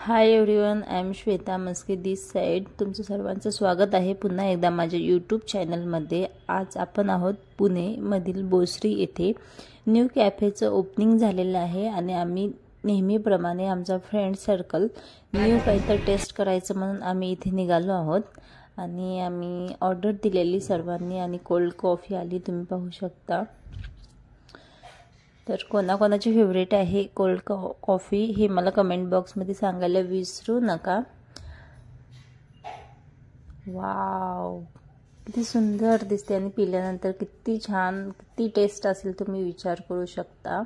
High everyone, I am Shweta Maske this side. तुमचं सर्वांचं स्वागत आहे पुन्हा एकदा माझ्या यूट्यूब चॅनलमध्ये. आज आपण आहोत पुणेमधील बोसरी येथे. न्यू कॅफेचं ओपनिंग झालेलं आहे आणि आम्ही नेहमीप्रमाणे आमचा फ्रेंड सर्कल न्यू काहीतरी टेस्ट करायचं म्हणून आम्ही इथे निघालो आहोत. आणि आम्ही ऑर्डर दिलेली सर्वांनी आणि कोल्ड कॉफी आली, तुम्ही पाहू शकता. तर कोणाकोणाची फेवरेट आहे कोल्ड कॉफी हे मला कमेंट बॉक्समध्ये सांगायला विसरू नका. वाव, किती सुंदर दिसते आणि पिल्यानंतर किती छान, किती टेस्ट असेल तुम्ही विचार करू शकता.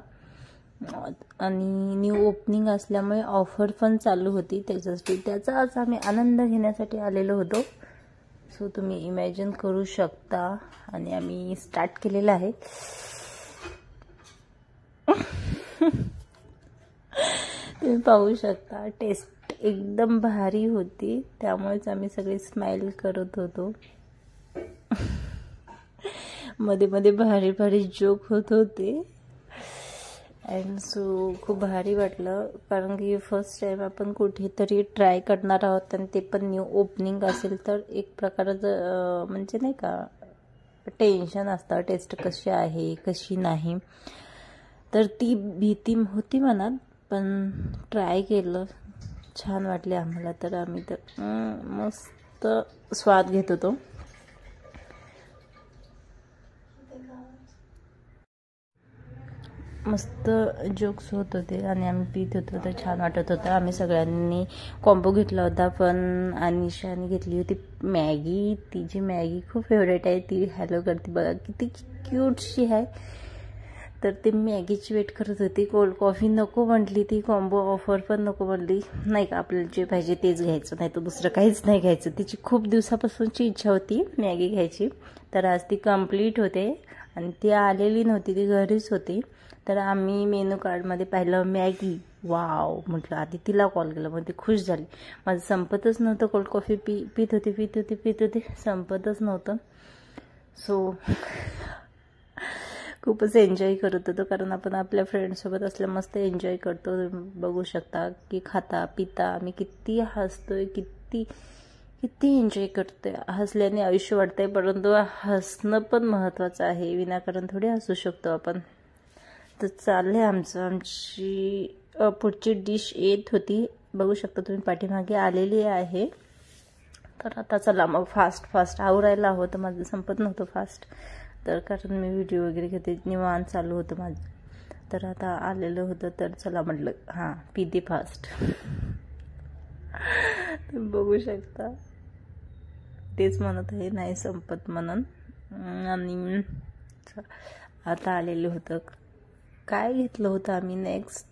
आणि न्यू ओपनिंग असल्यामुळे ऑफर पण चालू होती त्याचा आज आम्ही आनंद घेण्यासाठी आलेलो होतो. सो तुम्ही इमॅजिन करू शकता. आणि आम्ही स्टार्ट केलेलं आहे. तुम्ही पाहू शकता, टेस्ट एकदम भारी होती, त्यामुळेच आम्ही सगळे स्माइल करत होतो. मध्ये मध्ये भारी भारी जोक होत होते. अँड सो खूप भारी वाटलं, कारण की फर्स्ट टाइम आपण कुठेतरी ट्राय करणार आहोत आणि ते पण न्यू ओपनिंग असेल तर एक प्रकारचं म्हणजे नाही का टेन्शन असतं, टेस्ट कशी आहे कशी नाही. तर ती भीती होती मनात, पण ट्राय केलं, छान वाटले आम्हाला. तर आम्ही तर मस्त स्वाद घेत होतो. मस्त जोक्स होत होते आणि आम्ही पीत होतो, तर छान वाटत होतं. आम्ही सगळ्यांनी कॉम्बो घेतला होता, पण अनिशाने घेतली होती मॅगी. तिची मॅगी खूप फेवरेट आहे, ती हॅलो करते बघा, किती क्यूटशी आहे. तर ती मॅगीची वेट करत होती. कोल्ड कॉफी नको म्हटली ती, कॉम्बो ऑफर पण नको म्हटली. नाही का, आपल्याला जे पाहिजे तेच घ्यायचं, नाही तर दुसरं काहीच नाही घ्यायचं. तिची खूप दिवसापासूनची इच्छा होती मॅगी घ्यायची, तर आज ती कंप्लीट होते. आणि ती आलेली नव्हती, ती घरीच होती. तर आम्ही मेनू कार्डमध्ये पाहिलं मॅगी. वाव म्हटलं, आधी तिला कॉल केला, मग ती खुश झाली. माझं संपतच नव्हतं, कोल्ड कॉफी पित होती, संपतच नव्हतं. सो खूपच एन्जॉय करत होतो, कारण आपण आपल्या फ्रेंडसोबत असल्या मस्त एन्जॉय करतो. बघू शकता की खाता पिता आम्ही किती हसतोय, किती एन्जॉय करतोय. हसल्याने आयुष्य वाटतंय, परंतु हसणं पण महत्त्वाचं आहे, विनाकारण थोडी हसू शकतो आपण. तर चाललंय आमची पुढची डिश येत होती, बघू शकता तुम्ही पाठीमागे आलेली आहे. तर आता चला मग फास्ट आवरायला होतं, माझं संपत नव्हतं फास्ट. तर कारण मी व्हिडिओ वगैरे घेते, निवांत चालू होतं माझं. तर आता आलेलं होतं, तर चला म्हटलं हां पिते फास्ट. तुम्ही बघू शकता, तेच म्हणत आहे नाही संपत म्हणून. आणि आता आलेलं होतं. काय घेतलं होतं आम्ही नेक्स्ट?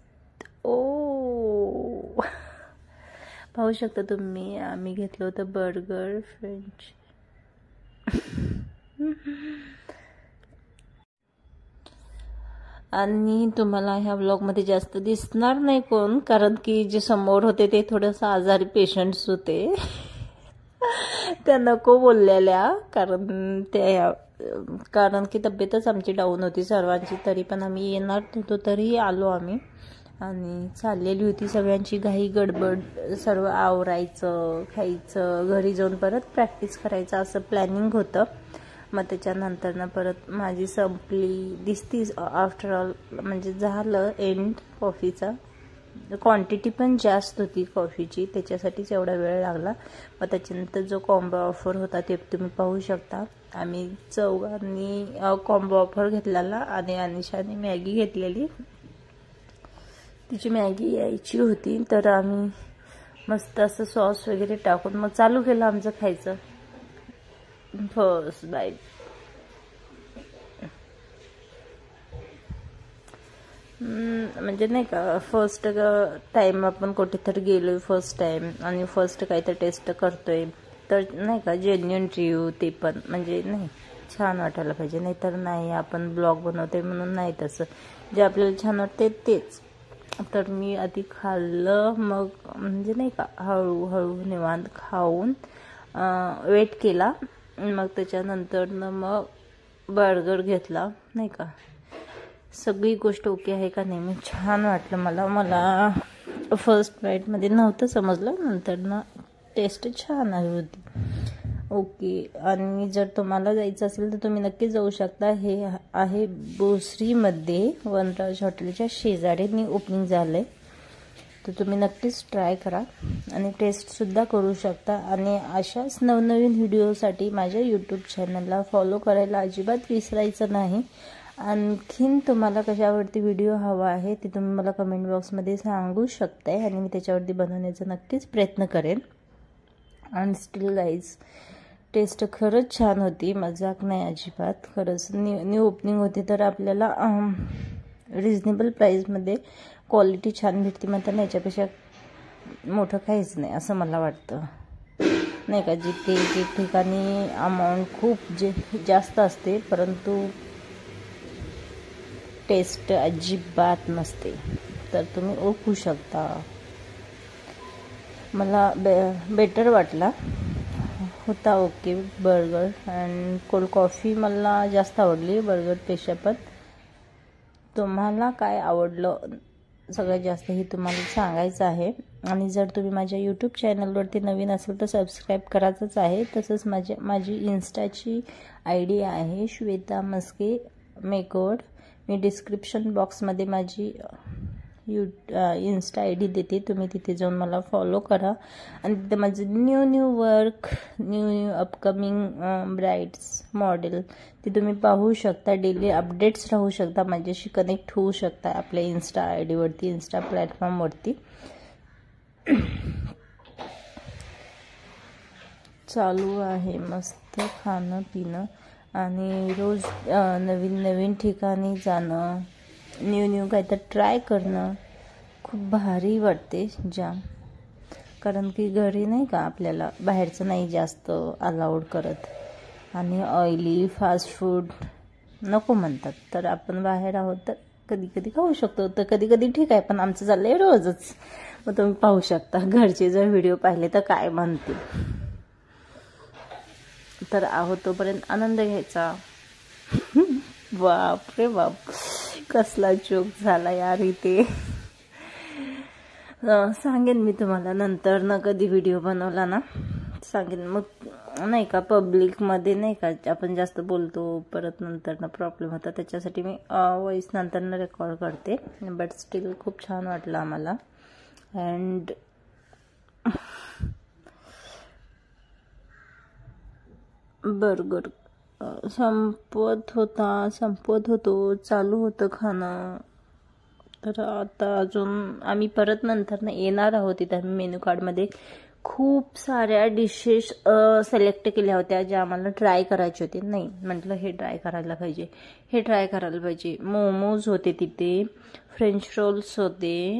पाहू शकता तुम्ही, आम्ही घेतलं होतं बर्गर फ्रेंच. आणि तुम्हाला ह्या व्लॉगमध्ये जास्त दिसणार नाही कोण, कारण की जे समोर होते ते थोडंसं आजारी पेशंट्स होते. त्या नको बोललेल्या, कारण की तब्येतच आमची डाऊन होती सर्वांची. तरी पण आम्ही येणार होतो, तरीही आलो आम्ही. आणि चाललेली होती सगळ्यांची घाई गडबड, सर्व आवरायचं, खायचं, घरी जाऊन परत प्रॅक्टिस करायचं, असं प्लॅनिंग होतं. मग त्याच्यानंतर ना परत माझी संपली दिसतीच आफ्टर ऑल, म्हणजे झालं एंड कॉफीचा. क्वांटिटी पण जास्त होती कॉफीची, त्याच्यासाठीच एवढा वेळ लागला. मग त्याच्यानंतर जो कॉम्बो ऑफर होता ते तुम्ही पाहू शकता. आम्ही चौघांनी कॉम्बो ऑफर घेतलेला आणि अनिशाने मॅगी घेतलेली. तिची मॅगी यायची होती, तर आम्ही मस्त असं सॉस वगैरे टाकून मग चालू केलं आमचं खायचं. फर्स्ट बाईट म्हणजे नाही का, फर्स्ट टाइम आपण कुठेतरी गेलोय, फर्स्ट टाइम आणि फर्स्ट काहीतरी टेस्ट करतोय, तर नाही का जेन्युइन रिव्ह्यू ते पण म्हणजे नाही छान वाटायला पाहिजे. नाहीतर नाही, आपण ब्लॉग बनवतोय म्हणून नाही, तसं जे आपल्याला छान वाटते तेच. तर मी आधी खाल्लं, मग म्हणजे नाही का हळूहळू निवांत खाऊन वेट केला. मग त्याच्यानंतर मग बर्गर घेतला. नाही का, सगळी गोष्ट ओके आहे का नाही, मग छान वाटलं मला फर्स्ट बाईटमध्ये नव्हतं समजलं, नंतर ना टेस्ट छान आली होती. ओके. आणि जर तुम्हाला जायचं असेल तर तुम्ही नक्की जाऊ शकता. हे आहे भोसरीमध्ये वनराज हॉटेलच्या शेजारी ओपनिंग झालं आहे. तर तुम्ही नक्कीच ट्राय करा आणि टेस्टसुद्धा करू शकता. आणि अशाच नवनवीन व्हिडिओसाठी माझ्या यूट्यूब चॅनलला फॉलो करायला अजिबात विसरायचं नाही. आणखीन तुम्हाला कशावरती व्हिडिओ हवा आहे ते तुम्ही मला कमेंट बॉक्समध्ये सांगू शकताय आणि मी त्याच्यावरती बनवण्याचा नक्कीच प्रयत्न करेन. आणि स्टील गाईज, टेस्ट खरंच छान होती, मजाक नाही अजिबात. खरंच न्यू ओपनिंग होती तर आपल्याला रिजनेबल प्राईजमध्ये क्वालिटी छान भेटते. म्हणताना याच्यापेक्षा मोठं काहीच नाही असं मला वाटतं, नाही का. जिथे एक ठिकाणी अमाऊंट खूप जास्त असते परंतु टेस्ट अजिबात नसते, तर तुम्ही ओळखू शकता. मला बेटर वाटला होता. Okay. Burger and cold coffee मला जास्त आवडली बर्गरपेक्षा. पण तुम्हाला काय आवडलं सगळ्यात जास्त हे तुम्हाला सांगायचं आहे. आणि जर तुम्ही माझ्या यूट्यूब चॅनलवरती नवीन असेल तर सबस्क्राईब करायचंच आहे. तसंच माझी इन्स्टाची ID आहे श्वेता मस्के मेकओव्हर. मी डिस्क्रिप्शन बॉक्समध्ये माझी इन्स्टा ID देते, तुम्ही तिथे जाऊन मला फॉलो करा. आणि तिथे माझं new work, new upcoming brides model ते तुम्ही पाहू शकता. डेली अपडेट्स राहू शकता, माझ्याशी कनेक्ट होऊ शकता आपल्या इन्स्टा ID वरती, इन्स्टा प्लॅटफॉर्मवरती. चालू आहे मस्त खाणं पिणं आणि रोज नवीन ठिकाणी जाणं, न्यू काहीतरी ट्राय करणं खूप भारी वाटते जाम. कारण की घरी नाही का आपल्याला बाहेरचं नाही जास्त अलाउड करत आणि ऑइली फास्ट फूड नको म्हणतात. तर आपण बाहेर आहोत तर कधी खाऊ शकतो, तर कधी ठीक आहे. पण आमचं चाललं आहे रोजच. मग तुम्ही पाहू शकता घरचे जर व्हिडिओ पाहिले तर काय म्हणतील. तर आहोत तोपर्यंत आनंद घ्यायचा. बाप रे बाप, कसला जोक झाला यार इथे. सांगेन मी तुम्हाला नंतर ना, कधी व्हिडिओ बनवला ना सांगेन. मग नाही का पब्लिकमध्ये नाही का आपण जास्त बोलतो, परत नंतर ना प्रॉब्लेम होता, त्याच्यासाठी मी व्हॉइस नंतर ना रेकॉर्ड करते. बट स्टील खूप छान वाटलं आम्हाला. अँड बर्गर संपवत होतो, चालू होतं खाणं. तर आता अजून आम्ही परत नंतर ना येणार आहोत. इथे आम्ही मेनू कार्डमध्ये खूप साऱ्या डिशेस सिलेक्ट केल्या होत्या ज्या आम्हाला ट्राय करायचे होते. नाही म्हटलं हे ट्राय करायला पाहिजे. मोमोज होते तिथे, फ्रेंच रोल्स होते,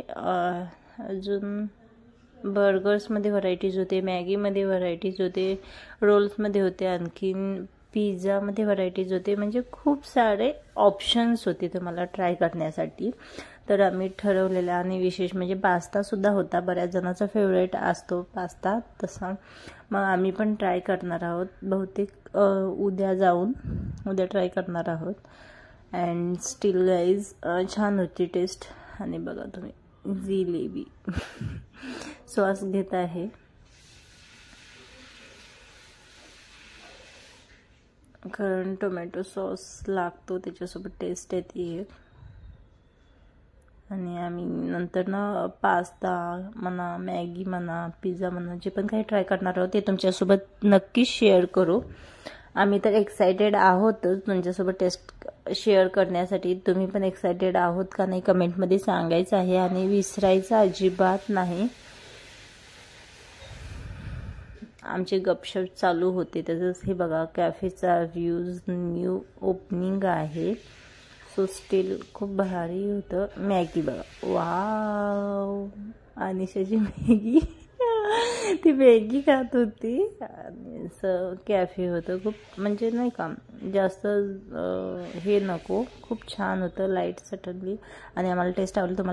अजून बर्गर्समध्ये व्हरायटीज होते, मॅगीमध्ये व्हरायटीज होते, रोल्समध्ये होते, आणखीन पिझ्झामध्ये व्हरायटीज होते. म्हणजे खूप सारे ऑप्शन्स होते तुम्हाला ट्राय करण्यासाठी. तर आम्ही ठरवलेलं. आणि विशेष म्हणजे पास्तासुद्धा होता, बऱ्याच जणांचा फेवरेट असतो पास्ता तसा. मग आम्ही पण ट्राय करणार आहोत, बहुतेक उद्या ट्राय करणार आहोत. अँड स्टील गाईज छान होती टेस्ट. आणि बघा तुम्ही जिलेबी श्वास घेत आहे. कारण टोमॅटो सॉस लागतो त्याच्यासोबत टेस्ट येते. आणि आम्ही नंतर ना पास्ता म्हणा, मॅगी म्हणा, पिझ्झा म्हणा, जे पण काही ट्राय करणार आहोत ते तुमच्यासोबत नक्की शेअर करू. आम्ही तर एक्सायटेड आहोतच तुमच्यासोबत टेस्ट शेअर करण्यासाठी. तुम्ही पण एक्सायटेड आहोत का नाही कमेंटमध्ये सांगायचं आहे. आणि विसरायचं अजिबात नाही. आमचे गपशप चालू होते. तसंच हे बघा कॅफेचा व्ह्यूज, न्यू ओपनिंग आहे. सो स्टील खूप भारी होतं. मॅगी बघा, वाव, अनिशाची मॅगी ती मॅगी खात होती. आणि असं कॅफे होतं खूप, म्हणजे नाही का जास्त हे नको, खूप छान होतं, लाईट सटनली. आणि आम्हाला टेस्ट आवडली. तुम्हाला